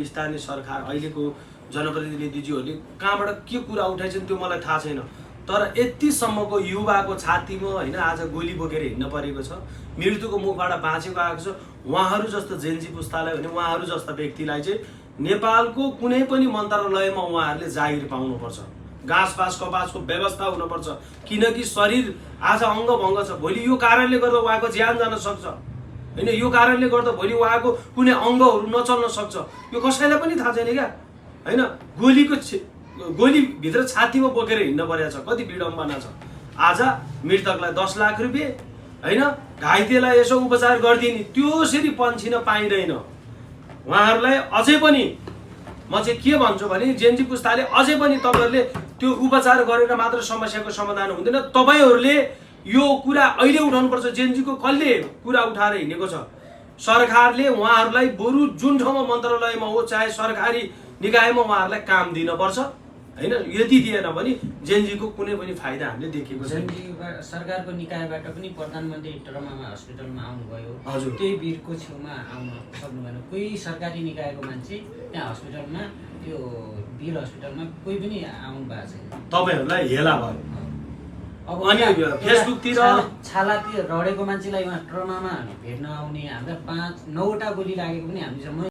स्थानीय सरकार अहिलेको जनप्रतिनिधिज्यूहरूले कहाँबाट के कुरा उठाइछन् त्यो मलाई थाहा छैन, तर यतिसम्मको युवाको छातीमा होइन आज गोली बोकेर हिँड्न परेको छ, मृत्युको मुखबाट बाँचेको आएको छ। उहाँहरू जस्तो जेन्जी पुस्तालाई भने उहाँहरू जस्ता व्यक्तिलाई चाहिँ नेपालको कुनै पनि मन्त्रालयमा उहाँहरूले जागिर पाउनुपर्छ, घाँसपास कपासको व्यवस्था हुनुपर्छ, किनकि शरीर आज अङ्गभङ्ग छ। भोलि यो कारणले गर्दा उहाँको ज्यान जान सक्छ होइन, यो कारणले गर्दा भोलि उहाँको कुनै अङ्गहरू नचल्न सक्छ, यो कसैलाई पनि थाहा छैन क्या होइन। गोलीभित्र छातीमा बोकेर हिँड्न परेको छ, कति विडम्बना छ। आज मृतकलाई 10 लाख रुपियाँ होइन, घाइतेलाई यसो उपचार गरिदिने त्योसरी पन्छिन पाइँदैन। उहाँहरूलाई अझै पनि म चाहिँ के भन्छु भने जेन्जी पुस्ताले अझै पनि तपाईँहरूले त्यो उपचार गरेर मात्र समस्याको समाधान हुँदैन। तपाईँहरूले यो कुरा अहिले उठाउनुपर्छ। जेन्जीको कसले कुरा उठाएर हिँडेको छ? सरकारले उहाँहरूलाई बरु जुन ठाउँमा मन्त्रालयमा हो चाहे सरकारी निकायमा उहाँहरूलाई काम दिनुपर्छ होइन। यदि दिएन भने जेन्जीको कुनै पनि फाइदा हामीले देखेको छैन। सरकारको निकायबाट पनि प्रधानमन्त्री ट्रमामा हस्पिटलमा आउनुभयो, हजुर त्यही वीरको छेउमा आउन सक्नु भएन। कोही सरकारी निकायको मान्छे त्यहाँ हस्पिटलमा, त्यो वीर हस्पिटलमा कोही पनि आउनु भएको छैन। तपाईँहरूलाई हेला भयो। अब अनि फेसबुकतिर छालातिर रडेको मान्छेलाई उहाँ ट्रमामा भेट्न आउने, हामीलाई 5-9वटा गोली लागेको पनि हामी